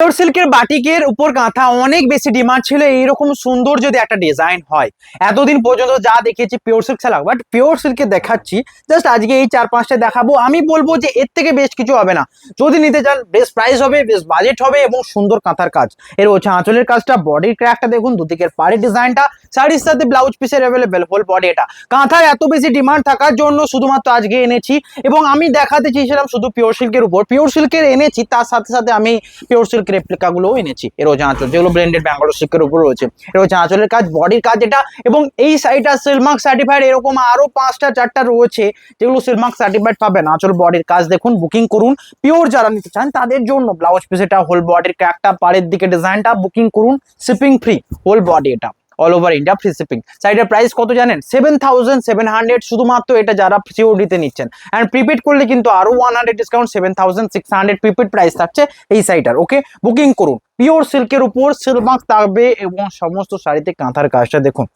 Pure সিল্কের বাটিকের উপর কাঁথা অনেক বেশি ডিমান্ড ছিল, এইরকম সুন্দর যদি একটা ডিজাইন হয়। এতদিন পর্যন্ত যা দেখেছি পিওর সিল্ক ছাড়া, বাট পিওর সিল্কে দেখাচ্ছি জাস্ট আজকে এই 4-5টা দেখাবো। আমি বলবো যে এর থেকে বেশ কিছু হবে না। যদি নিতে চান বেশ প্রাইস হবে, বেশ বাজেট হবে এবং সুন্দর কাঁথার কাজ। এর হচ্ছে আঁচলের কাজটা, বডির ক্র্যাকটা দেখুন, দুদিকের পাড়ের ডিজাইনটা, শাড়ির সাথে ব্লাউজ পিসের অ্যাভেলেবেল, হোল বডি। এটা কাঁথার এত বেশি ডিমান্ড থাকার জন্য শুধুমাত্র আজকে এনেছি এবং আমি দেখাতে চেয়েছিলাম শুধু পিওর সিল্কের উপর। পিওর সিল্কের এনেছি, তার সাথে সাথে আমি পিওর সিল্ক রেপ্লিকা গুলো এনেছি। এর হচ্ছে আঁচল, যেগুলো ব্র্যান্ডেড ব্যাঙ্গালোর সিল্কের উপর রয়েছে। এর হচ্ছে আঁচলের কাজ, বডির কাজ এটা, এবং এই সাইডটা সিলমার্ক সার্টিফাইড। এরকম আরো 5টা-4টা রয়েছে যেগুলো সিলমার্ক সার্টিফাইড পাবেন। আঁচল বডির কাজ দেখুন, বুকিং করুন। পিওর যারা নিতে চান তাদের জন্য ব্লাউজ পিস এটা, হোল বডির ক্র্যাকটা, পাড়ের দিকে ডিজাইনটা, বুকিং করুন। শিপিং ফ্রি, হোল বডি এটা, all over India free shipping. সাইডের প্রাইস কত জানেন? 7,700 শুধুমাত্র এটা যারা সিওডিতে নিচ্ছেন। অ্যান্ড প্রিপেড করলে কিন্তু আরো 100 ডিসকাউন্ট, 7,600 প্রিপেড প্রাইস থাকছে এই সাইটার। ওকে, বুকিং করুন। পিওর সিল্কের উপর সিলমার্ক থাকবে এবং সমস্ত শাড়িতে কাঁথার কাজটা দেখুন।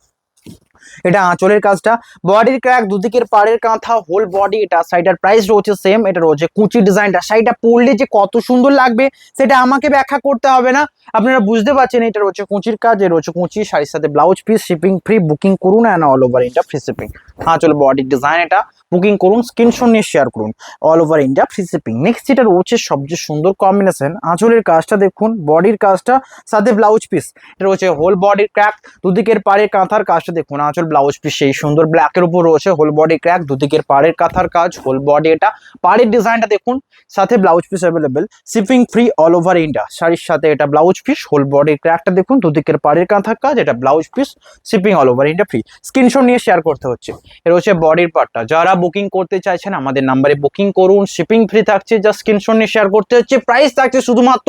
এটা আঁচলের কাজটা, বডির ক্র্যাক, দুদিকের পাড়ের কাঁথা, হোল বডি এটা। শাড়িটার প্রাইস রয়েছে সেম। এটা রয়েছে কুচি ডিজাইনটা। শাড়িটা পরলে যে কত সুন্দর লাগবে সেটা আমাকে ব্যাখ্যা করতে হবে না, আপনারা বুঝতে পারছেন। এটা রয়েছে কুচির কাজ, এর রয়েছে কুচি, শাড়ির সাথে blouse piece, shipping free, booking করুন। And all over India free shipping. আঁচল বডির ডিজাইন এটা, বুকিং করুন, স্ক্রিনশট নিয়ে শেয়ার করুন, all over India free shipping. Next যেটা রয়েছে সবচেয়ে সুন্দর কম্বিনেশন, আঁচলের কাজটা দেখুন, বডির কাজটা, সাথে ব্লাউজ পিস। এটা রয়েছে হোল বডির ক্র্যাক, দুদিকের পাড়ের কাঁথার কাজটা দেখুন। আঁচল ব্লাউজ পিস সেই সুন্দর ব্ল্যাকের উপর রয়েছে, হোল বডি ক্র্যাক, দুদিকের পাড়ের কাঁথার কাজ, হোল বডি এটা, পাড়ের ডিজাইনটা দেখুন, সাথে blouse piece available, shipping free, all over India. শাড়ির সাথে এটা ব্লাউজ পিস, হোল বডির ক্র্যাকটা দেখুন, দুদিকের পাড়ের কাঁথার কাজ, এটা blouse piece, shipping all over India free. Screenshot নিয়ে শেয়ার করতে হচ্ছে। এর হচ্ছে বডির পার্টটা। যারা বুকিং করতে চাইছেন আমাদের নাম্বারে বুকিং করুন, শিপিং ফ্রি থাকছে, জাস্ট স্ক্রিনশট নিয়ে শেয়ার করতে হচ্ছে। প্রাইস থাকছে শুধুমাত্র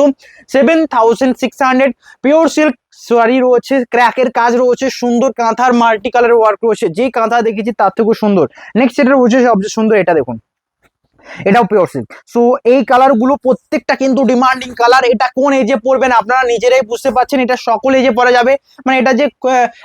7,600। পিওর সিল্ক শাড়ি রয়েছে, ক্র্যাকের কাজ রয়েছে, সুন্দর কাঁথার মাল্টি কালার ওয়ার্ক রয়েছে। যে কাঁথা দেখেছি তার থেকেও সুন্দর। নেক্সট যেটা রয়েছে সবচেয়ে সুন্দর, এটা দেখুন, এটাও পিওর সিল্ক। সো এই কালার গুলো প্রত্যেকটা কিন্তু ডিমান্ডিং কালার। এটা কোন এজে পরবেন আপনারা নিজেরাই বুঝতে পারছেন। এটা সকল এজে পরা যাবে, মানে এটা যে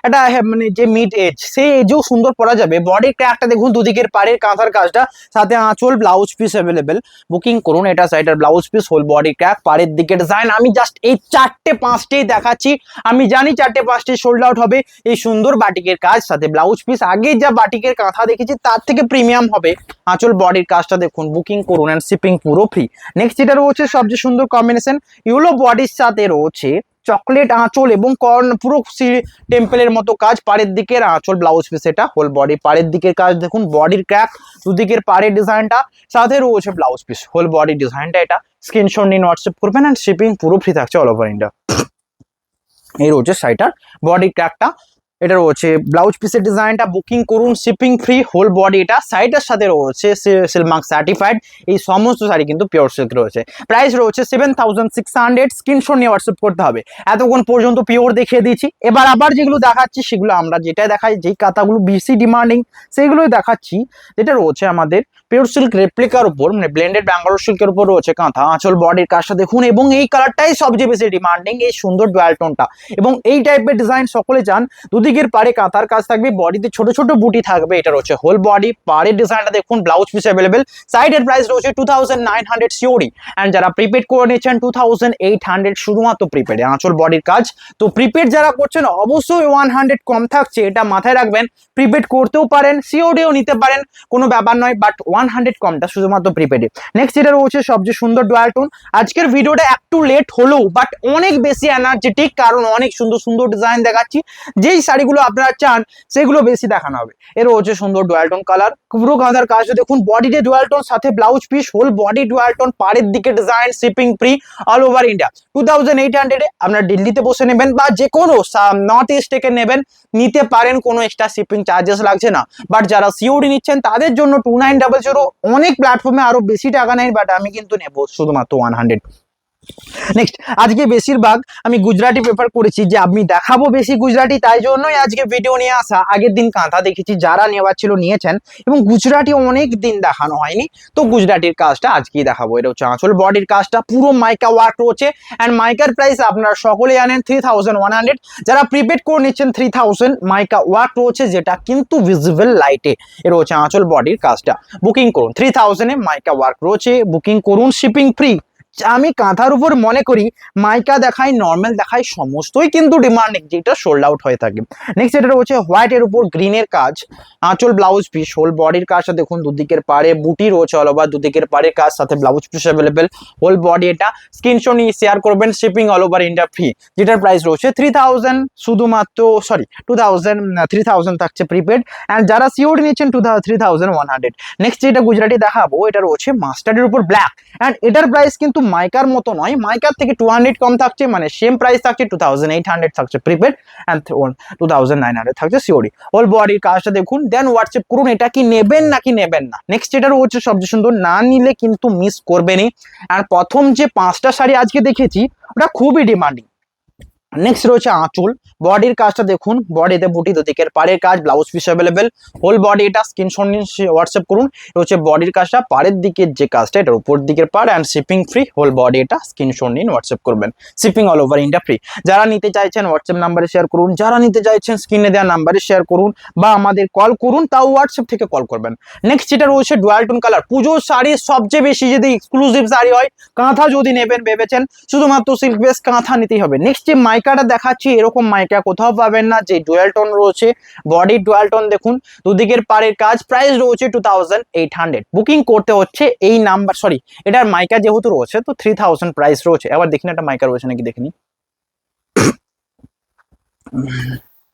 এটা মানে যে মিড এজ সেই এজেও সুন্দর পরা যাবে। বডি ক্র্যাকটা দেখুন, দুদিকের পাড়ের কাঁথার কাজটা, সাথে আঁচল, ব্লাউজ পিস অ্যাভেলেবেল, বুকিং করুন। এটা সাইডের blouse piece, whole body crack, পাড়ের দিকে ডিজাইন। আমি জাস্ট এই 4টে-5টেই দেখাচ্ছি। আমি জানি 4টে-5টে সোল্ড আউট হবে। এই সুন্দর বাটিকের কাজ, সাথে ব্লাউজ পিস, আগে যা বাটিকের কাঁথা দেখেছি তার থেকে প্রিমিয়াম হবে। আঁচল বডির কাজটা দেখুন, বুকিং করুন, এন্ড শিপিং পুরো ফ্রি। নেক্সট যেটা রয়েছে সবচেয়ে সুন্দর কম্বিনেশন, ইয়েলো বডির সাথে রয়েছে চকলেট আঁচল এবং কর্ন, পুরো টেম্পলের মতো কাজ। পাড়ের দিকের আঁচল, ব্লাউজ পিস এটা, হোল বডি, পাড়ের দিকের কাজ দেখুন, বডির ক্র্যাক, দুদিকের পাড়ের ডিজাইনটা, সাথে রয়েছে ব্লাউজ পিস, হোল বডি ডিজাইনটা এটা। স্ক্রিনশট নিয়ে হোয়াটসঅ্যাপ করবেন, এন্ড শিপিং পুরো ফ্রি থাকছে অল ওভার ইন্ডিয়া। এই রয়েছে শাড়িটার বডি ক্র্যাকটা, এটা রয়েছে ব্লাউজ পিসের ডিজাইনটা, বুকিং করুন, শিপিং ফ্রি, হোল বডি এটা। শাড়িটার সাথে রয়েছে সিলমার্ক সার্টিফাইড। এই সমস্ত শাড়ি কিন্তু পিওর সিল্ক রয়েছে। প্রাইস রয়েছে 7,600। স্ক্রিনশট নিয়ে হোয়াটসঅ্যাপ করতে হবে। এতক্ষণ পর্যন্ত পিওর দেখিয়ে দিয়েছি, এবার আবার যেগুলো দেখাচ্ছি সেগুলো আমরা যেটা দেখাই, যেই কাঁথাগুলো বেশি ডিমান্ডিং সেইগুলোই দেখাচ্ছি। যেটা রয়েছে আমাদের পিওর সিল্ক রেপ্লিকার উপর, মানে ব্লেন্ডেড ব্যাঙ্গালোর সিল্কের উপর রয়েছে কাঁথা, আঁচল বডির কাজটা দেখুন, এবং এই কালারটাই সবচেয়ে বেশি ডিমান্ডিং, এই সুন্দর ডুয়াল টোনটা। এবং এই টাইপের ডিজাইন সকলে চান। দুদিকের পাড়ে কাঁথার কাজ থাকবে, বডিতে ছোট ছোট বুটি থাকবে। এটা রয়েছে হোল বডি, পাড়ের ডিজাইনটা দেখুন, ব্লাউজ পিস অ্যাভেলেবেল। সাইডের প্রাইস রয়েছে 2,900 সিওডি। এন্ড যারা প্রিপেড করে নিচ্ছেন 2,800 শুধুমাত্র প্রিপেড। আঁচল বডির কাজ তো প্রিপেড যারা করছেন অবশ্যই 100 কম থাকছে, এটা মাথায় রাখবেন। প্রিপেড করতেও পারেন, সিওডিও নিতে পারেন, কোনো ব্যাপার নয়, বাট 100 কমটা শুধুমাত্র প্রিপেডে। নেক্সট যেটা রয়েছে সবচেয়ে সুন্দর ডুয়াল টোন। আজকের ভিডিওটা একটু লেট হলেও বাট অনেক বেশি এনার্জেটিক, কারণ অনেক সুন্দর সুন্দর ডিজাইন দেখাচ্ছি। যেই শাড়িগুলো আপনারা চান সেগুলো বেশি দেখানো হবে। এর হচ্ছে সুন্দর ডুয়াল টোন কালার, পুরো কাঁথার কাজ দেখুন, বডিতে ডুয়াল টোন, সাথে blouse piece, whole body dual tone, পাড়ের দিকে design, shipping free, all over India. 2,800 আপনারা দিল্লিতে বসে নেবেন বা যে কোনো নর্থ ইস্ট থেকে নেবেন, নিতে পারেন, কোনো এক্সট্রা শিপিং চার্জেস লাগছে না। বাট যারা সিওডি নিচ্ছেন তাদের জন্য 2,900। অনেক প্ল্যাটফর্মে আরো বেশি টাকা নেয়, বাট আমি কিন্তু নেব শুধুমাত্র 100। নেক্সট, আজকে বেশিরভাগ আমি গুজরাটি প্রেফার করেছি, যে আমি দেখাবো বেশি গুজরাটি, তাই জন্যই আজকে ভিডিও নিয়ে আসা। আগের দিন কাঁথা দেখেছি, যারা নেওয়ার ছিল নিয়েছেন, এবং গুজরাটি অনেক দিন দেখানো হয়নি, তো গুজরাটির কাজটা আজকেই দেখাবো। এটা হচ্ছে আঁচল বডির কাজটা, পুরো মাইকা ওয়ার্ক রয়েছে। অ্যান্ড মাইকার প্রাইস আপনারা সকলে জানেন 3,100। যারা প্রিপেড করে নিচ্ছেন 3,000, মাইকা ওয়ার্ক রয়েছে, যেটা কিন্তু ভিজিবল লাইটে। এর হচ্ছে আঁচল বডির কাজটা, বুকিং করুন 3,000-এ, মাইকা ওয়ার্ক রয়েছে, বুকিং করুন, শিপিং ফ্রি। আমি কাঁথার উপর মনে করি মাইকা দেখাই, নর্মাল দেখাই, সমস্তই কিন্তু ডিমান্ডিং, যেটা সোল্ড আউট হয়ে থাকে। নেক্সট এটা রয়েছে হোয়াইট এর উপর গ্রিনের কাজ, আঁচল ব্লাউজ পিস, হোল বডির কাজটা দেখুন, দুদিকের পাড়ে বুটি রয়েছে অল ওভার, দুদিকের পাড়ে কাজ, সাথে blouse piece available, whole body. এটা স্ক্রিনশট নিয়ে শেয়ার করবেন, shipping all over India free, যেটার প্রাইস রয়েছে 3000 শুধুমাত্র, সরি 2000, 3000 থাকছে প্রিপেড, অ্যান্ড যারা সিওডি নিচ্ছেন 3100। নেক্সট যেটা গুজরাটি দেখাবো, এটা রয়েছে মাস্টার্ডের উপর ব্ল্যাক, অ্যান্ড এটার প্রাইস কিন্তু মাইকার মতো নয়, মাইকার থেকে 200 কম থাকছে, মানে সেম প্রাইস থাকছে, 2800 থাকছে প্রিপেড, অ্যান্ড 2900 থাকছে সিওডি। হোল বডির কাজটা দেখুন, দেন হোয়াটসঅ্যাপ করুন এটা কি নেবেন নাকি নেবেন না। নেক্সট যেটা রয়েছে সবচেয়ে সুন্দর, না নিলে কিন্তু মিস করবেনই। আর প্রথম যে 5টা শাড়ি আজকে দেখেছি ওটা খুবই ডিমান্ডিং। নেক্সট রয়েছে আঁচল, বডির কাজটা দেখুন, বডিতে বুটি, দুদিকের পাড়ের কাজ, blouse piece available, whole body. এটা স্ক্রিনশট নিয়ে হোয়াটসঅ্যাপ করুন। এটা হচ্ছে বডির কাজটা, পাড়ের দিকের যে কাজটা, এটার উপর দিকের পাড়, and shipping free, whole body. এটা স্ক্রিনশট নিন, হোয়াটসঅ্যাপ করবেন, shipping all over India free. যারা নিতে চাইছেন হোয়াটসঅ্যাপ নাম্বারে শেয়ার করুন, যারা নিতে চাইছেন স্ক্রিনে দেওয়া নাম্বারে শেয়ার করুন, বা আমাদের কল করুন, তাও হোয়াটসঅ্যাপ থেকে কল করবেন। নেক্সট যেটা রয়েছে ডুয়াল টোন কালার, পুজোর শাড়ি সবচেয়ে বেশি যদি এক্সক্লুসিভ শাড়ি হয়, কাঁথা যদি নেবেন ভেবেছেন, শুধুমাত্র সিল্ক বেস কাঁথা নিতেই হবে। নেক্সট যে মাইকাটা দেখাচ্ছি, এরকম মাইকা কোথাও পাবেন না, যে ডুয়াল টোন রয়েছে, বডি ডুয়াল টোন দেখুন, দুদিকের পাড়ের কাজ, প্রাইস রয়েছে 2800। বুকিং করতে হচ্ছে এই নাম্বার, সরি এটার মাইকা যেহেতু রয়েছে তো 3000 প্রাইস রয়েছে। এবার দেখুন একটা মাইকা রয়েছে নাকি দেখিনি।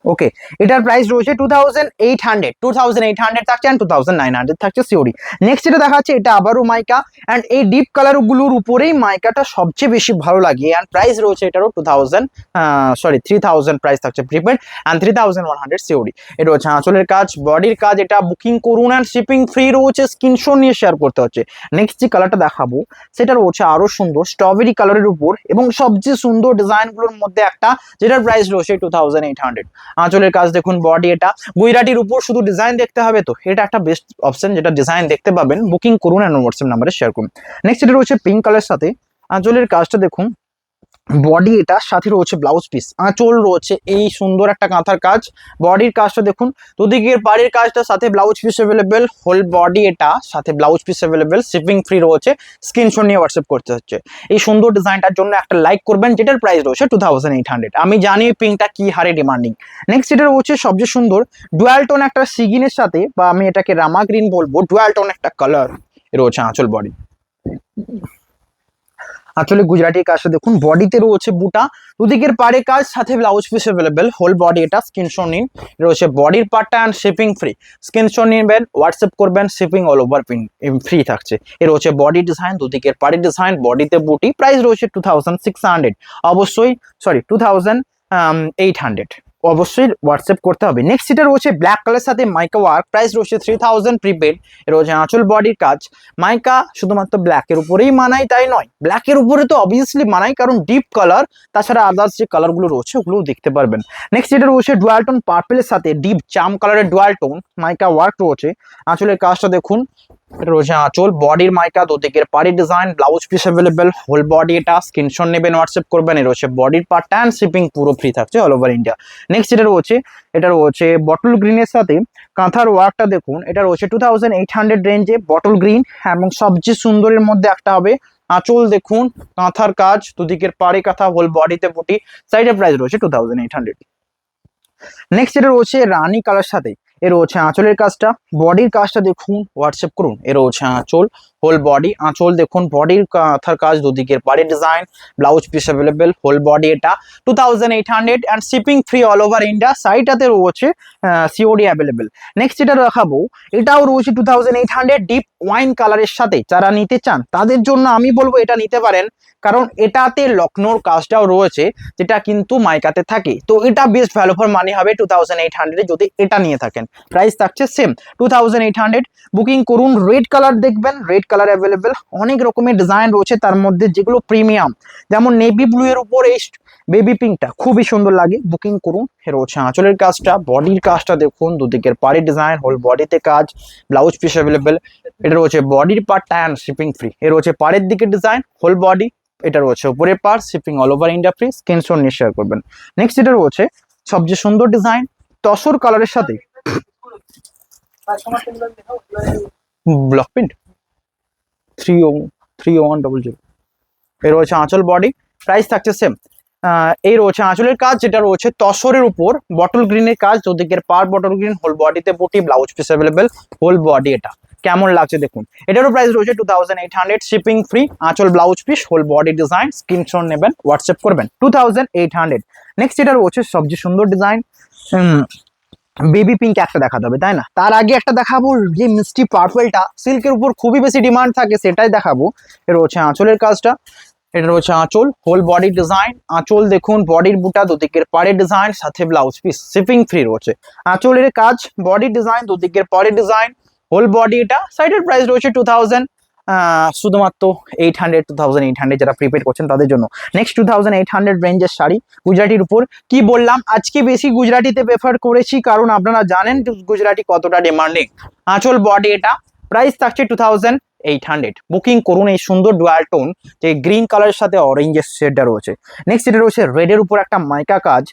ওকে, এটার প্রাইস রয়েছে 2800 থাকছে, অ্যান্ড 2900 থাকছে সিওরি। নেক্সট যেটা দেখাচ্ছে, এটা আবারও মাইকা, অ্যান্ড এই ডিপ কালার গুলোর উপরেই মাইকাটা সবচেয়ে বেশি ভালো লাগে, অ্যান্ড প্রাইস রয়েছে এটারও 3000 প্রাইস থাকছে প্রিপেড, অ্যান্ড 3100 সিওরি। এটা হচ্ছে আঁচলের কাজ, বডির কাজ। এটা বুকিং করুন, অ্যান্ড শিপিং ফ্রি রয়েছে, স্ক্রিনশট নিয়ে শেয়ার করতে হচ্ছে। নেক্সট যে কালারটা দেখাবো সেটা রয়েছে আরো সুন্দর স্ট্রবেরি কালারের উপর, এবং সবচেয়ে সুন্দর ডিজাইনগুলোর মধ্যে একটা, যেটার প্রাইস রয়েছে 2800। আঁচলের কাজ দেখুন, বডি। এটা গুজরাটির উপর শুধু ডিজাইন দেখতে হবে, তো এটা একটা বেস্ট অপশন, যেটা ডিজাইন দেখতে পাবেন। বুকিং করুন, এন্ড হোয়াটসঅ্যাপ নাম্বারে শেয়ার করুন। নেক্সট এটা রয়েছে পিঙ্ক কালারের সাথে, আঁচলের কাজটা দেখুন, বডি। এটা সাথে রয়েছে ব্লাউজ পিস, আঁচল রয়েছে এই সুন্দর একটা কাঁথার কাজ, বডির কাজটা দেখুন, দুদিকের পাড়ের কাজটা, সাথে blouse piece available, whole body. এটা সাথে blouse piece available, shipping free রয়েছে, স্ক্রিনশট নিয়ে হোয়াটসঅ্যাপ করতে হচ্ছে। এই সুন্দর ডিজাইনটার জন্য একটা লাইক করবেন, যেটার প্রাইস রয়েছে 2800। আমি জানি পিঙ্কটা কি হারে ডিমান্ডিং। নেক্সট এটা রয়েছে সবচেয়ে সুন্দর ডুয়াল টোন একটা সিগিনের সাথে, বা আমি এটাকে রামা গ্রিন বলবো, ডুয়াল টোন একটা কালার রয়েছে আঁচল, বডি। আসলে গুজরাটি কাজটা দেখুন, বডিতে রয়েছে বুটা, দুদিকের পাড়ে কাজ, সাথে blouse piece available, whole body. এটা স্ক্রিনশট নিন, রয়েছে বডির পার্টটা, অ্যান্ড শিপিং ফ্রি, স্ক্রিনশট নেবেন, হোয়াটসঅ্যাপ করবেন, শিপিং অল ওভার ফ্রি থাকছে। এর রয়েছে বডি ডিজাইন, দুদিকের পাড়ি ডিজাইন, বডিতে বুটি, প্রাইস রয়েছে 2600, অবশ্যই, সরি 2800, অবশ্যই হোয়াটসঅ্যাপ করতে হবে। নেক্সট এটা রয়েছে ব্ল্যাক কালারের সাথে মাইকা ওয়ার্ক, প্রাইস রয়েছে 3000 প্রিপেড। এর রয়েছে আঁচল বডির কাজ। মাইকা শুধুমাত্র ব্ল্যাকের উপরেই মানায় তাই নয়, ব্ল্যাকের উপরে তো অবভিয়াসলি মানায়, কারণ ডিপ কালার, তাছাড়া আদার্স যে কালারগুলো রয়েছে ওগুলোও দেখতে পারবেন। নেক্সট এটা রয়েছে ডুয়াল টোন পার্পেলের সাথে ডিপ জাম কালারের ডুয়াল টোন মাইকা ওয়ার্ক রয়েছে। আঁচলের কাজটা দেখুন, এটা রয়েছে আঁচল, বডির মাইকা, দুদিকের পাড়ি design, blouse piece available, whole body. এটা স্ক্রিনশট নেবেন, হোয়াটসঅ্যাপ করবেন। এর রয়েছে বডির পার্ট, অ্যান্ড শিপিং পুরো ফ্রি থাকছে অল ওভার ইন্ডিয়া। নেক্সট এটা রয়েছে বটল গ্রিনের সাথে কাঁথার ওয়ার্কটা দেখুন, এটা রয়েছে 2800 রেঞ্জে, বটল গ্রিন, এবং সবচেয়ে সুন্দরের মধ্যে একটা হবে। আঁচল দেখুন, কাঁথার কাজ, দুদিকের পাড়ে কাঁথা, হোল বডিতে বুটি, সাইডের প্রাইস রয়েছে 2800। নেক্সট এটা রয়েছে রানী কালার সাথে, এর রয়েছে আঁচলের কাজটা, বডির কাজটা দেখুন, হোয়াটসঅ্যাপ করুন। এর রয়েছে আঁচল, হোল বডি। আঁচল দেখুন, বডির কাঁথার কাজ, দুদিকের পাড়ে design, blouse piece available, whole body. এটা 2800, and shipping free all over India. সাইডটাতে রয়েছে সিওডি অ্যাভেলেবেল। নেক্সট যেটা দেখাবো, এটাও রয়েছে 2800, ডিপ ওয়াইন কালারের সাথে। যারা নিতে চান তাদের জন্য আমি বলবো এটা নিতে পারেন, কারণ এটাতে লখনৌর কাজটাও রয়েছে, যেটা কিন্তু মাইকাতে থাকে, তো এটা বেস্ট ভ্যালু ফর মানি হবে 2800 যদি এটা নিয়ে থাকেন। প্রাইস থাকছে সেম 2800। বুকিং করুন। রেড কালার দেখবেন, রেড কালার অ্যাভেলেবেল, অনেক রকমের ডিজাইন রয়েছে তার মধ্যে, যেগুলো প্রিমিয়াম, যেমন নেভি ব্লু এর উপর এই বেবি পিঙ্কটা খুবই সুন্দর লাগে। বুকিং করুন। রয়েছে আঁচলের কাজটা, বডির কাজটা দেখুন, দুদিকের পাড়ি ডিজাইন, হোল বডিতে কাজ, ব্লাউজ পিস অ্যাভেলেবেল। এটা রয়েছে বডির পার্টটা, অ্যান্ড শিপিং ফ্রি। এর রয়েছে পাড়ের দিকে ডিজাইন, হোল বডি। এটা রয়েছে উপরের part, shipping all over India free, screenshot নিয়ে শেয়ার করবেন। নেক্সট এটা রয়েছে সবচেয়ে সুন্দর ডিজাইন, তসর কালারের সাথে ব্লক প্রিন্ট 30100। এই রয়েছে আঁচল, বডি, প্রাইস থাকছে সেম। এই রয়েছে আঁচলের কাজ, যেটা রয়েছে তসরের উপর বটল গ্রিনের কাজ, দুদিকের পার বটল গ্রিন, হোল বডিতে বুটি, blouse piece available, whole body. এটা কেমন লাগছে দেখুন। এটারও প্রাইস রয়েছে 2800, শিপিং ফ্রি, আঁচল, blouse piece, whole body design, screenshot নেবেন, হোয়াটসঅ্যাপ করবেন 2800। নেক্সট এটা রয়েছে সবচেয়ে সুন্দর ডিজাইন, বেবি পিঙ্ক একটা দেখাতে হবে তাই না? তার আগে একটা দেখাবো যে মিষ্টি পার্পলটা, সিল্কের উপর খুবই বেশি ডিমান্ড থাকে, সেটাই দেখাবো। এটা রয়েছে আঁচলের কাজটা, এটা রয়েছে আঁচল, হোল বডি ডিজাইন, আঁচল দেখুন, বডির বুটা, দুদিকের পাড়ের ডিজাইন, সাথে ব্লাউজ পিস, শিপিং ফ্রি রয়েছে। আঁচলের কাজ, বডি ডিজাইন, দুদিকের পাড়ের ডিজাইন, হোল বডি। এটা সাইডের প্রাইস রয়েছে 2000, শুধুমাত্র 800, 2800 যারা প্রিপেড করছেন তাদের জন্য। নেক্সট 2800 রেঞ্জের শাড়ি, গুজরাটির উপর। কি বললাম, আজকে বেশি গুজরাটিতে প্রেফার করেছি কারণ আপনারা জানেন গুজরাটি কতটা ডিমান্ডিং। আঁচল, বডি, এটা প্রাইস থাকছে 2800। বুকিং করুন এই সুন্দর ডুয়াল টোন, যে গ্রিন কালারের সাথে অরেঞ্জের শেডটা রয়েছে। নেক্সট এটা রয়েছে রেডের উপর একটা মাইকা কাজ,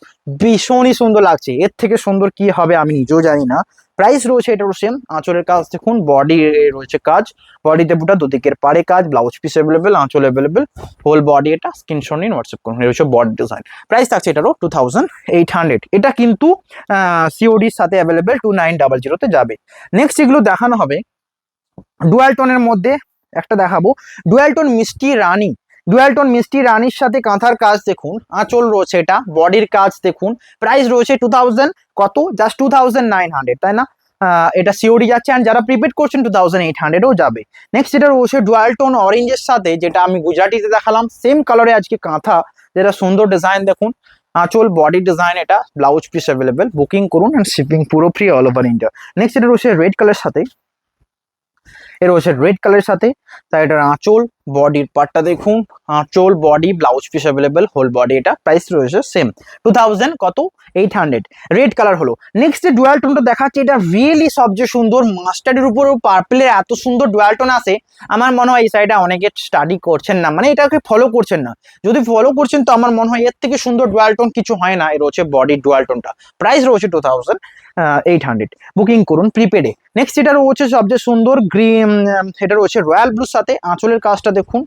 ভীষণই সুন্দর লাগছে, এর থেকে সুন্দর কি হবে আমি নিজেও জানি না। প্রাইস রয়েছে এটারও সেম। আঁচলের কাজ দেখুন, বডি রয়েছে কাজ, বডিতে বুটা, দুদিকের পাড়ে কাজ, ব্লাউজ পিস অ্যাভেলেবেল, আঁচল অ্যাভেলেবেল, হোল বডি। এটা স্ক্রিনশট নিন, হোয়াটসঅ্যাপ করুন। এটা হচ্ছে বডি ডিজাইন, প্রাইস থাকছে এটারও 2800। এটা কিন্তু সিওডির সাথে অ্যাভেলেবেল 2900-তে যাবে। নেক্সট এগুলো দেখানো হবে ডুয়াল টোনের মধ্যে একটা দেখাবো, ডুয়াল টোন মিষ্টি রানী। ডুয়াল টোন মিষ্টি রানীর সাথে কাঁথার কাজ দেখুন, আঁচল রয়েছে, এটা বডির কাজ দেখুন, প্রাইস রয়েছে 2000, কত, জাস্ট 2900 তাই না? এটা সিওডি যাচ্ছে, অ্যান্ড যারা প্রিপেড করছেন 2800-ও যাবে। নেক্সট এটা রয়েছে ডুয়াল টোন অরেঞ্জের সাথে, যেটা আমি গুজরাটিতে দেখালাম, সেম কালারে আজকে কাঁথা, যেটা সুন্দর ডিজাইন দেখুন, আঁচল, বডি ডিজাইন, এটা ব্লাউজ পিস অ্যাভেলেবেল, বুকিং করুন, অ্যান্ড শিপিং পুরো free all over India. Next এটা রয়েছে রেড কালারের সাথে, এর রয়েছে রেড কালারের সাথে, তাই এটার আঁচল, বডির পার্টটা দেখুন, আঁচল, body, blouse piece available, whole body. এটা প্রাইস রয়েছে সেম 2800, রেড কালার হলো। নেক্সট যে ডুয়াল টোনটা দেখাচ্ছে, এটা রিয়েলি সবচেয়ে সুন্দর, মাস্টার্ডের উপরেও পার্পলের এত সুন্দর ডুয়াল টোন আছে। আমার মনে হয় এই সাইডে অনেকে স্টাডি করছেন না, মানে এটাকে ফলো করছেন না। যদি ফলো করছেন তো আমার মনে হয় এর থেকে সুন্দর ডুয়াল টোন কিছু হয় না। এর রয়েছে বডি ডুয়াল টোনটা, প্রাইস রয়েছে 2800, বুকিং করুন প্রিপেডে। নেক্সট এটা রয়েছে সবচেয়ে সুন্দর গ্রিন, এটা রয়েছে রয়্যাল ব্লুর সাথে, আঁচলের কাজটা দেখুন,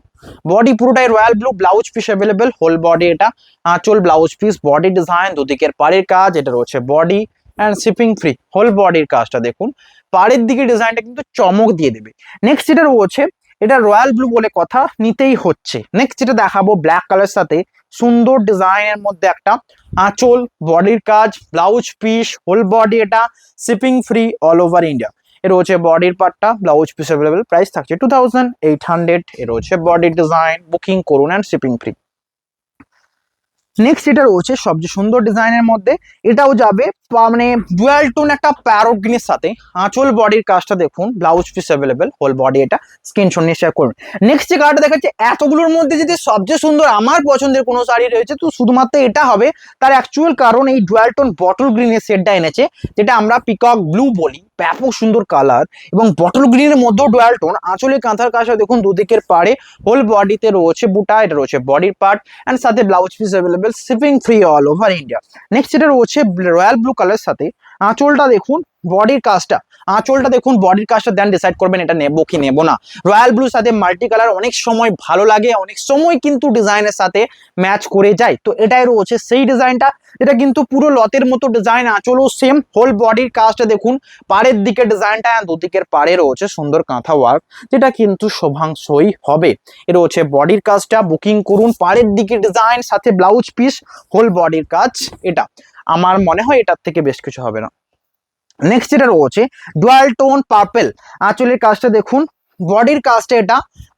বডি পুরোটাই royal blue, blouse piece available, whole body. এটা আঁচল, ব্লাউজ পিস, বডি ডিজাইন, দুদিকের পাড়ের কাজ, এটা রয়েছে body, and shipping free, whole বডির কাজটা দেখুন, পাড়ের দিকে ডিজাইনটা কিন্তু চমক দিয়ে দেবে। নেক্সট এটা রয়েছে, এটা রয়্যাল ব্লু বলে কথা, নিতেই হচ্ছে। নেক্সট যেটা দেখাবো ব্ল্যাক কালার সাথে সুন্দর ডিজাইনের মধ্যে একটা আঁচল, বডির কাজ, ব্লাউজ পিস, হোল বডি। এটা shipping free all over India. এর রয়েছে বডির পার্টটা, ব্লাউজ পিস অ্যাভেলেবেল, প্রাইস থাকছে 2800। এর রয়েছে বডির ডিজাইন, বুকিং করুন, অ্যান্ড শিপিং ফ্রি। নেক্সট এটা রয়েছে সবচেয়ে সুন্দর ডিজাইনের মধ্যে, এটাও যাবে মানে ডুয়াল টোন একটা প্যারোট গ্রিনের সাথে, আঁচল, বডির কাজটা দেখুন, blouse piece available, whole body. এটা স্ক্রিনশট নিয়ে শেয়ার করুন। নেক্সট যে কালারটা দেখাচ্ছে, এতগুলোর মধ্যে যদি সবচেয়ে সুন্দর আমার পছন্দের কোনো শাড়ি রয়েছে তো শুধুমাত্র এটা হবে। তার অ্যাকচুয়াল কারণ এই ডুয়াল টোন বটল গ্রিনের শেডটা এনেছে, যেটা আমরা পিকক ব্লু বলি, ব্যাপক সুন্দর কালার, এবং বটল গ্রিনের মধ্যেও ডুয়াল টোন। আঁচলে কাঁথার কাজটা দেখুন, দুদিকের পাড়ে, হোল বডিতে রয়েছে বুটা, এটা রয়েছে বডির পার্ট, অ্যান্ড সাথে blouse piece available, shipping free all over India. Next এটা রয়েছে রয়্যাল ব্লু কালারের সাথে, আঁচলটা দেখুন, বডির কাজটা, আঁচলটা দেখুন, বডির কাজটা দেন ডিসাইড করবেন এটা নেবো কি নেবো না। রয়্যাল ব্লুর সাথে মাল্টি কালার অনেক সময় ভালো লাগে, অনেক সময় কিন্তু ডিজাইনের সাথে ম্যাচ করে যায়, তো এটাই রয়েছে সেই ডিজাইনটা। এটা কিন্তু পুরো লতের মতো ডিজাইন, আঁচলও সেম, হোল বডির কাজটা দেখুন, পাড়ের দিকে ডিজাইনটা, দুদিকের পাড়ে রয়েছে সুন্দর কাঁথা ওয়ার্ক, যেটা কিন্তু শোভাংশই হবে। এ রয়েছে বডির কাজটা, বুকিং করুন, পাড়ের দিকে ডিজাইন, সাথে ব্লাউজ পিস, হোল বডির কাজ। এটা আমার মনে হয় এটার থেকে বেশ কিছু হবে না। নেক্সট যেটা রয়েছে ডুয়াল টোন পার্পল, আঁচলের কাজটা দেখুন, বডির কাজটা, এটা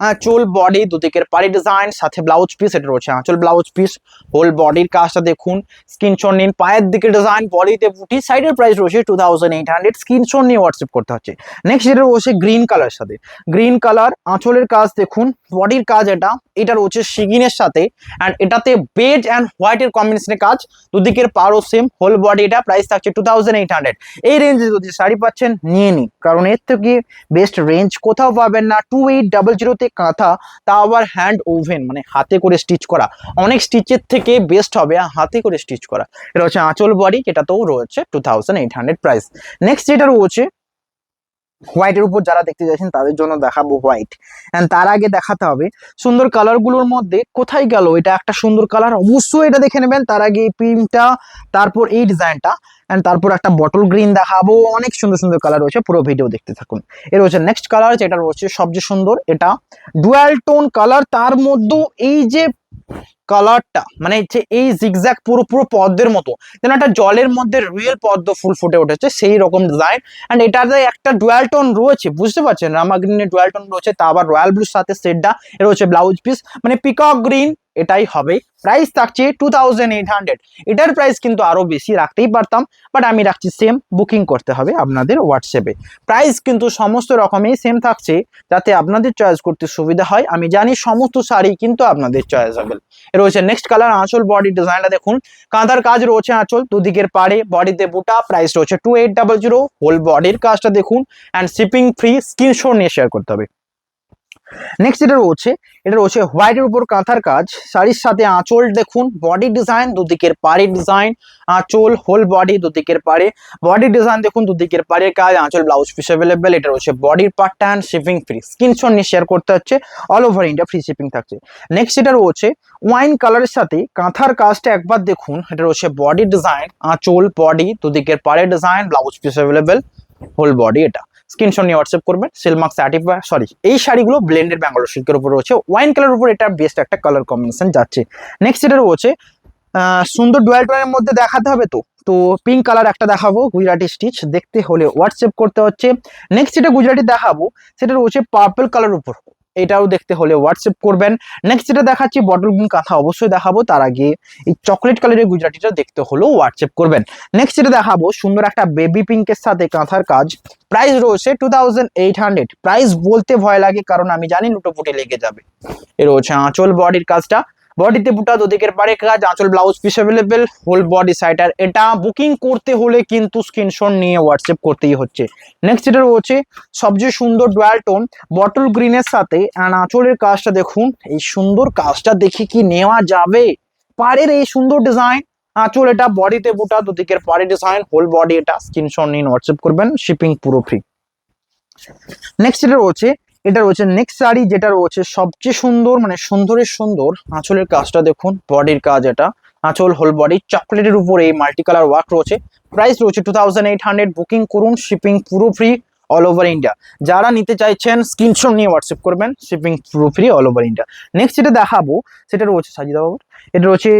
আঁচল, বডি, দুদিকের পাড়ি ডিজাইন, সাথে ব্লাউজ পিস। এটা রয়েছে আঁচল, ব্লাউজ পিস, হোল বডির কাজটা দেখুন, স্ক্রিনশট নিন, পায়ের দিকে ডিজাইন, বডিতে বুটি, সাইডের প্রাইস রয়েছে 2800, স্ক্রিনশট নিয়ে হোয়াটসঅ্যাপ করতে হচ্ছে। নেক্সট যেটা রয়েছে গ্রিন কালার সাথে, গ্রিন কালার, আঁচলের কাজ দেখুন, বডির কাজ, এটা রয়েছে শিগিনের সাথে, অ্যান্ড এটাতে বেজ অ্যান্ড হোয়াইটের কম্বিনেশনের কাজ, দুদিকের পাড়ও সেম, হোল বডি। এটা প্রাইস থাকছে 2800। এই রেঞ্জে যদি শাড়ি পাচ্ছেন নিয়ে নিন, কারণ এর থেকে বেস্ট রেঞ্জ কোথাও পাবেন না। 2800-তে কাঁথা, তা আবার হ্যান্ড ওভেন, মানে হাতে করে স্টিচ করা, অনেক স্টিচের থেকে বেস্ট হবে হাতে করে স্টিচ করা। এটা হচ্ছে আঁচল, বডি, এটাতেও রয়েছে 2800 প্রাইস। নেক্সট যেটা রয়েছে হোয়াইটের উপর যারা দেখতে চাইছেন তাদের জন্য দেখাবো হোয়াইট। এন্ড তার আগে দেখাতে হবে সুন্দর কালার গুলোর মধ্যে কোথায় গেল এটা একটা সুন্দর কালার, অবশ্যই এটা দেখে নেবেন। তার আগে এই প্রিন্টটা, তারপর এই ডিজাইনটা, এন্ড তারপর একটা বটল গ্রিন দেখাবো। অনেক সুন্দর সুন্দর কালার রয়েছে, পুরো ভিডিও দেখতে থাকুন। এর হচ্ছে নেক্সট কালার, যেটা রয়েছে সবচেয়ে সুন্দর, এটা ডুয়াল টোন কালার। তার মধ্যে এই যে কালারটা, মানে হচ্ছে এই জিগজ্যাগ পুরো পুরো পদ্মের মতো, যেন একটা জলের মধ্যে রিয়েল পদ্ম ফুল ফুটে উঠেছে সেই রকম ডিজাইন। এন্ড এটাতে একটা ডুয়াল টোন রয়েছে, বুঝতে পারছেন, রামা গ্রিনের ডুয়াল টোন রয়েছে, তা আবার রয়্যাল ব্লুর সাথে সেটটা। এর হচ্ছে ব্লাউজ পিস, মানে পিকক গ্রিন এটাই হবে। প্রাইস থাকছে 2800। এটার প্রাইস কিন্তু আরো বেশি রাখতেই পারতাম, বাট আমি রাখছি সেম। বুকিং করতে হবে আপনাদের হোয়াটসঅ্যাপে। প্রাইস কিন্তু সমস্ত রকমই সেম থাকছে, যাতে আপনাদের চয়েস করতে সুবিধা হয়। আমি জানি সমস্ত শাড়ি কিন্তু আপনাদের চয়েসেবল। এর রয়েছে নেক্সট কালার, আঁচল বডি ডিজাইনটা দেখুন, কাঁথার কাজ রয়েছে আঁচল দুদিকের পাড়ে, বডিতে বুটা। প্রাইস রয়েছে 2800। হোল বডির কাজটা দেখুন, অ্যান্ড শিপিং ফ্রি। স্ক্রিনশট নিয়ে শেয়ার করতে হবে। নেক্সট এটা রয়েছে হোয়াইটের উপর কাঁথার কাজ, শাড়ির সাথে আঁচল দেখুন, বডি ডিজাইন দুদিকের পাড়ে ডিজাইন, আঁচল হোল বডি দুদিকের পাড়ে, বডি ডিজাইন দেখুন দুদিকের পাড়ের কাজ, আঁচল ব্লাউজ পিস অ্যাভেলেবেল। এটা রয়েছে বডির পার্টটা, অ্যান্ড শিপিং ফ্রি। স্ক্রিনশট নিয়ে শেয়ার করতে হচ্ছে, all over India free shipping থাকছে। নেক্সট এটা রয়েছে ওয়াইন কালারের সাথে কাঁথার কাজটা একবার দেখুন। এটা রয়েছে বডি ডিজাইন, আঁচল বডি দুদিকের পাড়ে design, blouse piece available, whole body. এটা স্ক্রিনশট নিয়ে হোয়াটসঅ্যাপ করবেন। সিলমার্ক সার্টিফাই, সরি, এই শাড়িগুলো ব্লেন্ডেড ব্যাঙ্গালোর সিল্কের উপর রয়েছে, ওয়াইন কালার উপর এটা বেস্ট একটা কালার কম্বিনেশন যাচ্ছে। নেক্সট এটা রয়েছে সুন্দর ডুয়াল টোনের মধ্যে দেখাতে হবে, তো তো পিঙ্ক কালার একটা দেখাবো, গুজরাটি স্টিচ। দেখতে হলে হোয়াটসঅ্যাপ করতে হচ্ছে। নেক্সট যেটা গুজরাটি দেখাবো সেটা রয়েছে পার্পল কালার উপর, এটাও দেখতে হলে হোয়াটসঅ্যাপ করবেন। নেক্সট যেটা দেখাচ্ছি বটল গ্রিন কাঁথা, অবশ্যই দেখাবো। তার আগে এই চকলেট কালারের গুজরাটিটা দেখতে হলেও হোয়াটসঅ্যাপ করবেন। নেক্সট যেটা দেখাবো সুন্দর একটা বেবি পিঙ্কের সাথে কাঁথার কাজ, প্রাইস রয়েছে 2800। প্রাইস বলতে ভয় লাগে, কারণ আমি জানি লুটোপুটি লেগে যাবে। এর রয়েছে আঁচল বডির কাজটা, বডিতে বুটা দুদিকের পাড়ে কাজ, আঁচল blouse piece available, whole body সাইটার। এটা বুকিং করতে হলে কিন্তু স্ক্রিনশট নিয়ে হোয়াটসঅ্যাপ করতেই হচ্ছে। নেক্সট যেটা রয়েছে সবচেয়ে সুন্দর ডুয়াল টোন বটল গ্রিনের সাথে, আর আঁচলের কাজটা দেখুন, এই সুন্দর কাজটা দেখে কি নেওয়া যাবে। পাড়ের এই সুন্দর ডিজাইন, আঁচল এটা, বডিতে বুটা দুদিকের পাড়ে ডিজাইন, হোল বডি। এটা স্ক্রিনশট নিয়ে হোয়াটসঅ্যাপ করবেন, শিপিং পুরো ফ্রি। নেক্সট এটা রয়েছে নেক্সট শাড়ি, যেটা রয়েছে সবচেয়ে সুন্দর, মানে সুন্দরের সুন্দর। আঁচলের কাজটা দেখুন, বডির কাজ এটা, আঁচল হোল বডি চকলেটের উপরে এই মাল্টি কালার ওয়ার্ক রয়েছে। প্রাইস রয়েছে 2800। বুকিং করুন, শিপিং পুরো ফ্রি, অল ওভার ইন্ডিয়া। যারা নিতে চাইছেন স্ক্রিনশট নিয়ে হোয়াটসঅ্যাপ করবেন, শিপিং পুরো free, all over India. Next যেটা দেখাবো সেটা রয়েছে সাজিদা বাবু, এটা রয়েছে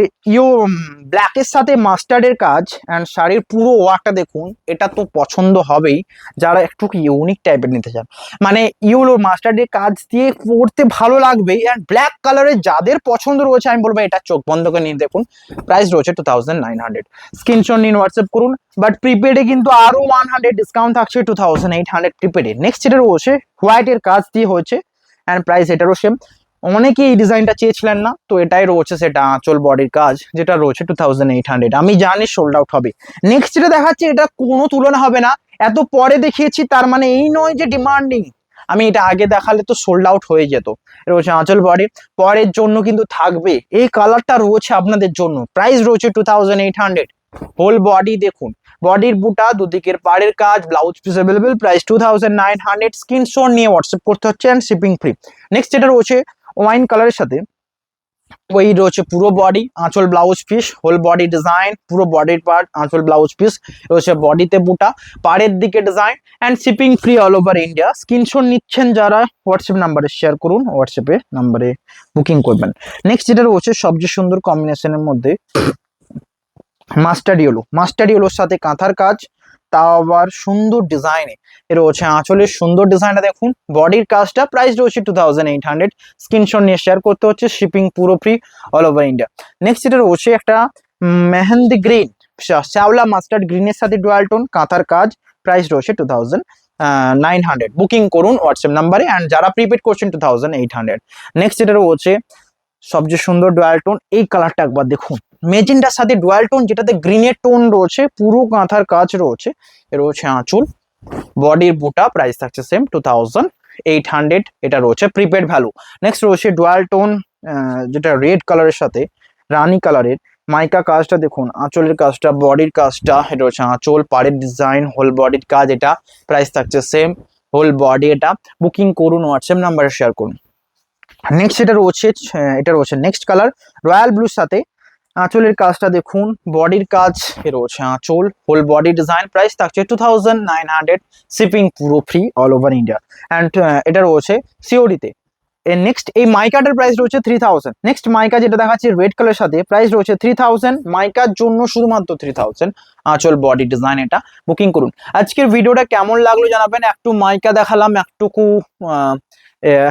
ব্ল্যাকের সাথে মাস্টার্ডের কাজ, অ্যান্ড শাড়ির পুরো ওয়ার্কটা দেখুন। এটা তো পছন্দ হবেই যারা একটু ইউনিক টাইপের নিতে চান, মানে ইউলো মাস্টার্ডের কাজ দিয়ে পরতে ভালো লাগবে। অ্যান্ড ব্ল্যাক কালারের যাদের পছন্দ রয়েছে, আমি বলবো এটা চোখ বন্ধ করে নিয়ে দেখুন। প্রাইস রয়েছে 2900। স্ক্রিনশট নিন, হোয়াটসঅ্যাপ করুন। বাট প্রিপেডে কিন্তু আরো 100 ডিসকাউন্ট থাকছে, 2800 প্রিপেডে। নেক্সট যেটা রয়েছে হোয়াইটের কাজ দিয়ে হয়েছে, অ্যান্ড প্রাইস এটারও সেম। অনেকে এই ডিজাইনটা চেয়েছিলেন না, তো এটাই রয়েছে সেটা আঁচল বডির কাজ, যেটা রয়েছে 2800। আমি জানি সোল্ড আউট হবে। নেক্সট যেটা দেখাচ্ছি এটা কোনো তুলনা হবে না, এত পরে দেখিয়েছি তার মানে এই নয় যে ডিমান্ডিং। আমি এটা আগে দেখালে তো সোল্ড আউট হয়ে যেত। রয়েছে আঁচল বডি, পরের জন্য কিন্তু থাকবে। এই কালারটা রয়েছে আপনাদের জন্য। প্রাইস রয়েছে 2800। হোল বডি দেখুন, বডির বুটা দুদিকের পাড়ের কাজ, blouse piece available. Price 2900। Screenshot নিয়ে হোয়াটসঅ্যাপ করতে হচ্ছে, অ্যান্ড শিপিং ফ্রি। নেক্সট যেটা রয়েছে ওয়াইন কালারের সাথে, ওই রয়েছে পুরো বডি, আঁচল blouse piece, whole body design, পুরো বডির পার্ট, আঁচল ব্লাউজ পিস রয়েছে, বডিতে বুটা, পাড়ের দিকে design, and shipping free, all over India. Screenshot নিচ্ছেন যারা হোয়াটসঅ্যাপ নাম্বারে শেয়ার করুন, হোয়াটসঅ্যাপে নাম্বারে বুকিং করবেন। নেক্সট যেটা রয়েছে সবচেয়ে সুন্দর কম্বিনেশনের মধ্যে মাস্টার্ড ইয়েলোর সাথে কাঁথার কাজ, তাও আবার সুন্দর ডিজাইনে। এর রয়েছে আঁচলের সুন্দর ডিজাইনটা দেখুন, বডির কাজটা। প্রাইস রয়েছে 2800। স্ক্রিনশট নিয়ে শেয়ার করতে হচ্ছে, শিপিং পুরো free, all over India. Next এটা রয়েছে একটা মেহেন্দি গ্রিন, শ্যাওলা মাস্টার্ড গ্রিনের সাথে ডুয়াল টোন কাঁথার কাজ। প্রাইস রয়েছে 2900। বুকিং করুন হোয়াটসঅ্যাপ নাম্বারে, অ্যান্ড যারা প্রিপেড করছেন 2800। নেক্সট এটা রয়েছে সবচেয়ে সুন্দর ডুয়াল টোন, এই কালারটা একবার দেখুন, মেজেন্টার সাথে ডুয়াল টোন, যেটাতে গ্রিনের টোন রয়েছে, পুরো কাঁথার কাজ রয়েছে। এ রয়েছে আঁচল, বডির বুটা। প্রাইস থাকছে সেম 2800। এটা রয়েছে প্রিপেড ভ্যালু। নেক্সট রয়েছে ডুয়াল টোন, যেটা রেড কালারের সাথে রানী কালারের মাইকা কাজটা দেখুন, আঁচলের কাজটা, বডির কাজটা। এটা রয়েছে আঁচল, পাড়ের ডিজাইন, হোল বডির কাজ। এটা প্রাইস থাকছে সেম হোল বডি এটা, বুকিং করুন, হোয়াটসঅ্যাপ নাম্বারে শেয়ার করুন। নেক্সট এটা রয়েছে নেক্সট কালার রয়্যাল ব্লুর সাথে। আঁচলের কাজটা দেখুন, বডির কাজ এ রয়েছে আঁচল, হোল বডি ডিজাইন, প্রাইস থাকছে 2900, শিপিং পুরো free all over India. And এটা রয়েছে সিওডিতে। নেক্সট এই মাইকাটার প্রাইস রয়েছে 3000। নেক্সট মাইকা যেটা দেখাচ্ছি রেড কালার সাথে, প্রাইস রয়েছে 3000, মাইকার জন্য শুধুমাত্র 3000, আঁচল বডি ডিজাইন এটা, বুকিং করুন। আজকের ভিডিওটা কেমন লাগলো জানাবেন। একটু মাইকা দেখালাম,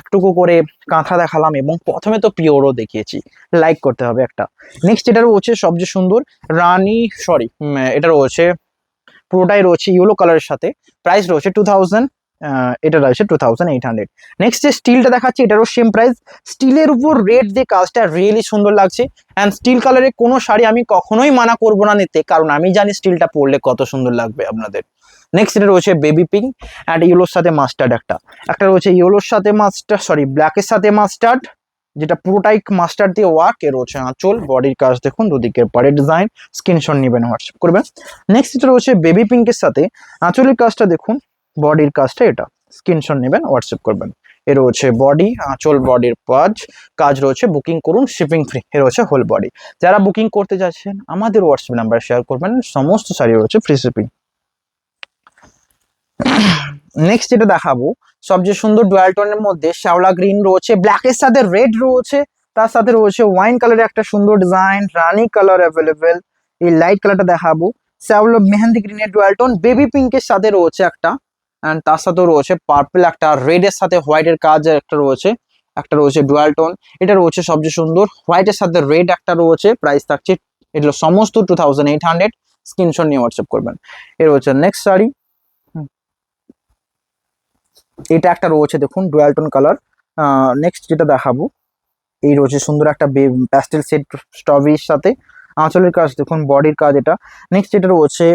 একটুকু করে কাঁথা দেখালাম, এবং প্রথমে তো পিওরও দেখিয়েছি, লাইক করতে হবে একটা। নেক্সট এটা রয়েছে সবচেয়ে সুন্দর এটা রয়েছে পুরোটাই রয়েছে ইয়েলো কালারের সাথে, প্রাইস রয়েছে 2000, এটা রয়েছে 2800। নেক্সট যে স্টিলটা দেখাচ্ছি এটারও সেম প্রাইস, স্টিলের উপর রেড দিয়ে কাজটা রিয়েলি সুন্দর লাগছে। অ্যান্ড স্টিল কালারের কোনো শাড়ি আমি কখনোই মানা করবো না নিতে, কারণ আমি জানি স্টিলটা পরলে কত সুন্দর লাগবে আপনাদের। নেক্সট এটা রয়েছে বেবি পিঙ্ক অ্যান্ড ইয়েলোর সাথে মাস্টার্ড, একটা রয়েছে ইয়েলোর সাথে ব্ল্যাকের সাথে মাস্টার্ড, যেটা পুরোটাই মাস্টার্ড দিয়ে ওয়ার্ক। এর রয়েছে আঁচল, বডির কাজ দেখুন, দুদিকের পাড়ে ডিজাইন, স্ক্রিনশট নেবেন, হোয়াটসঅ্যাপ করবেন। নেক্সট এটা রয়েছে বেবি পিঙ্কের সাথে, আঁচলের কাজটা দেখুন, বডির কাজটা এটা, স্ক্রিনশট নেবেন, হোয়াটসঅ্যাপ করবেন। এর রয়েছে বডি, আঁচল বডির কাজ রয়েছে, বুকিং করুন, শিপিং ফ্রি। এর রয়েছে হোল বডি। যারা বুকিং করতে যাচ্ছেন আমাদের হোয়াটসঅ্যাপ নাম্বার শেয়ার করবেন, সমস্ত শাড়ি রয়েছে ফ্রি শিপিং। নেক্সট যেটা দেখাবো সবচেয়ে সুন্দর ডুয়াল টোনের মধ্যে শ্যাওলা গ্রিন রয়েছে, ব্ল্যাকের সাথে রেড রয়েছে, তার সাথে রয়েছে ওয়াইন কালারের একটা সুন্দর ডিজাইন, রানি কালার অ্যাভেলেবেল। এই লাইট কালারটা দেখাবো, শ্যাওলা মেহেন্দি গ্রিনের ডুয়াল টোন, বেবি পিঙ্কের সাথে রয়েছে একটা, অ্যান্ড তার সাথেও রয়েছে পার্পল, একটা রেডের সাথে হোয়াইটের কাজ একটা রয়েছে ডুয়াল টোন। এটা রয়েছে সবচেয়ে সুন্দর, হোয়াইটের সাথে রেড একটা রয়েছে, প্রাইস থাকছে এগুলো সমস্ত 2800, স্ক্রিনশট নিয়ে হোয়াটসঅ্যাপ করবেন। এর রয়েছে নেক্সট শাড়ি, এটা একটা রয়েছে দেখুন ডুয়াল টোন কালার। নেক্সট যেটা দেখাবো এই রয়েছে সুন্দর একটা প্যাস্টেল সেট স্ট্রবেরির সাথে, আঁচলের কাজ দেখুন, বডির কাজ এটা। নেক্সট যেটা রয়েছে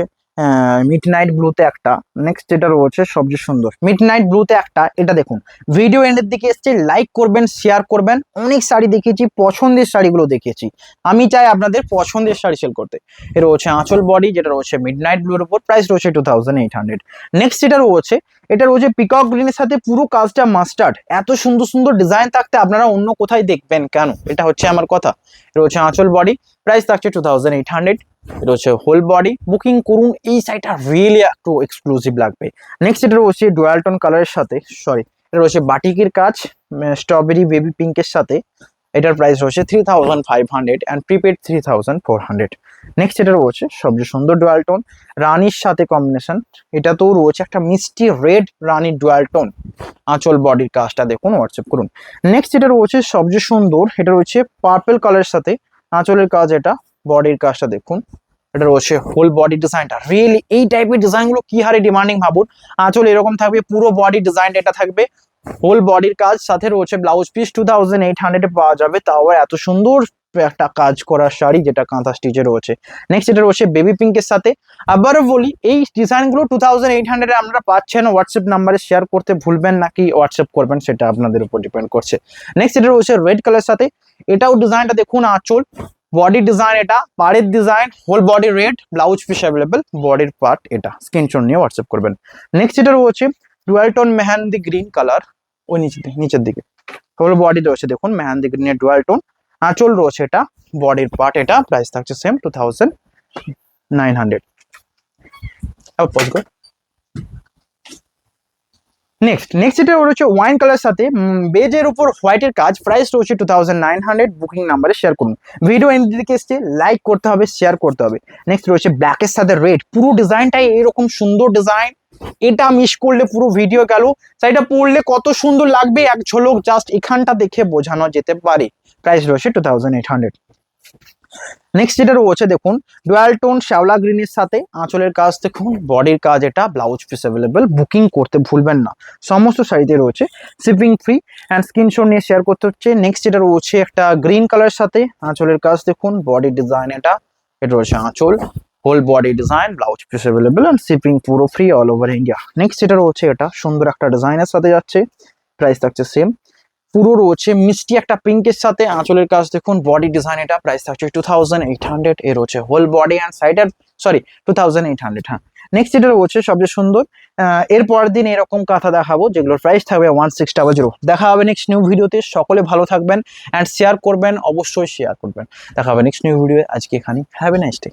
মিড নাইট ব্লুতে একটা, নেক্সট যেটা রয়েছে সবচেয়ে সুন্দর মিড নাইট ব্লুতে একটা, এটা দেখুন। ভিডিও এন্ডের দিকে এসছে, লাইক করবেন, শেয়ার করবেন। অনেক শাড়ি দেখিয়েছি, পছন্দের শাড়িগুলো দেখিয়েছি, আমি চাই আপনাদের পছন্দের শাড়ি সেল করতে। এ রয়েছে আঁচল বডি, যেটা রয়েছে মিড নাইট ব্লুর উপর, প্রাইস রয়েছে 2800। নেক্সট এটা রয়েছে পিকক গ্রিনের সাথে, পুরো কাজটা মাস্টার্ড, এত সুন্দর সুন্দর ডিজাইন থাকতে আপনারা অন্য কোথায় দেখবেন কেন, এটা হচ্ছে আমার কথা। রয়েছে আঁচল বডি, প্রাইস থাকছে 2800। রয়েছে হোল বডি, বুকিং করুন, এই শাড়িটা রিয়েলি একটু এক্সক্লুসিভ লাগবে। নেক্সট এটা রয়েছে ডুয়াল টোন কালারের সাথে, এটা রয়েছে বাটিকের কাজ, স্ট্রবেরি বেবি পিঙ্কের সাথে, এটার প্রাইস রয়েছে 3500 অ্যান্ড প্রিপেড 3400। নেক্সট এটা রয়েছে সবচেয়ে সুন্দর ডুয়াল টোন, রানির সাথে কম্বিনেশন, এটাতেও রয়েছে একটা মিষ্টি রেড রানির ডুয়াল টোন, আঁচল বডির কাজটা দেখুন, হোয়াটসঅ্যাপ করুন। নেক্সট এটা রয়েছে সবচেয়ে সুন্দর, এটা রয়েছে পার্পল কালারের সাথে, আঁচলের কাজ এটা, বডির কাজটা দেখুন, এটা রয়েছে হোল বডি ডিজাইনটা। রিয়েলি এই টাইপের ডিজাইনগুলো কি হারে ডিমান্ডিং ভাবুন, আঁচল এরকম থাকবে, পুরো বডি ডিজাইনটা এটা থাকবে, হোল বডির কাজ, সাথে রয়েছে ব্লাউজ পিস 2800 পাওয়া যাবে, তাও এত সুন্দর একটা কাজ করা শাড়ি, যেটা কাঁথা স্টিচে রয়েছে। নেক্সট এটা রয়েছে বেবি পিঙ্কের সাথে। আবারও বলি, এই ডিজাইনগুলো 2800 আপনারা পাচ্ছেন, হোয়াটসঅ্যাপ নাম্বারে শেয়ার করতে ভুলবেন নাকি হোয়াটসঅ্যাপ করবেন সেটা আপনাদের উপর ডিপেন্ড করছে। নেক্সট এটা রয়েছে রেড কালার সাথে, এটাও ডিজাইনটা দেখুন, আঁচল বডি ডিজাইন, এটা পাড়ের design, whole body red, blouse piece available, বডির পার্ট এটা, স্ক্রিনশট নিয়ে হোয়াটসঅ্যাপ করবেন। নেক্সট এটা রয়েছে dual tone mehndi green colour, ওই নিচের দিকে হোল বডি রয়েছে দেখুন, মেহান্দি গ্রিনের ডুয়াল টোন, আঁচল রয়েছে এটা, বডির পার্ট এটা, প্রাইস থাকছে সেম 2900। নেক্সট এটা রয়েছে ওয়াইন কালার সাথে বেজের উপর হোয়াইটের কাজ, প্রাইস রয়েছে 2900, বুকিং নাম্বারে শেয়ার করুন। ভিডিও এন্ড দিকে এসছে, লাইক করতে হবে, শেয়ার করতে হবে। নেক্সট রয়েছে ব্ল্যাকের সাথে রেড, পুরো ডিজাইনটাই এরকম সুন্দর ডিজাইন, এটা মিস করলে পুরো ভিডিও গেল। শাড়িটা পরলে কত সুন্দর লাগবে এক ঝলক জাস্ট এখানটা দেখে বোঝানো যেতে পারে। প্রাইস রয়েছে 2800। নেক্সট যেটা রয়েছে দেখুন ডুয়াল টোন শ্যাওলা গ্রিনের সাথে, আঁচলের কাজ দেখুন, বডির কাজ এটা, ব্লাউজ পিস অ্যাভেলেবেল, বুকিং করতে ভুলবেন না, সমস্ত শাড়িতে রয়েছে শিপিং ফ্রি অ্যান্ড স্ক্রিনশট নিয়ে শেয়ার করতে হচ্ছে। নেক্সট যেটা রয়েছে একটা গ্রিন কালার সাথে, আঁচলের কাজ দেখুন, বডি ডিজাইন এটা রয়েছে আঁচল, whole body design, blouse piece available and shipping পুরো free all over India. Next যেটা রয়েছে এটা সুন্দর একটা ডিজাইনের সাথে যাচ্ছে, প্রাইস থাকছে সেম, পুরো রয়েছে মিষ্টি একটা পিঙ্কের সাথে, আঁচলের কাজ দেখুন, বডি ডিজাইন এটা, প্রাইস থাকছে 2800। এ রয়েছে হোল বডি অ্যান্ড সাইডের 2800, হ্যাঁ। নেক্সট যেটা রয়েছে সবচেয়ে সুন্দর, এর পরের দিন এরকম কাঁথা দেখাবো যেগুলোর প্রাইস থাকবে 1600। দেখা হবে নেক্সট নিউ ভিডিওতে, সকলে ভালো থাকবেন অ্যান্ড শেয়ার করবেন, অবশ্যই শেয়ার করবেন। দেখা হবে নেক্সট নিউ ভিডিও, আজকে এখানে হ্যাভ এ নাইস ডে।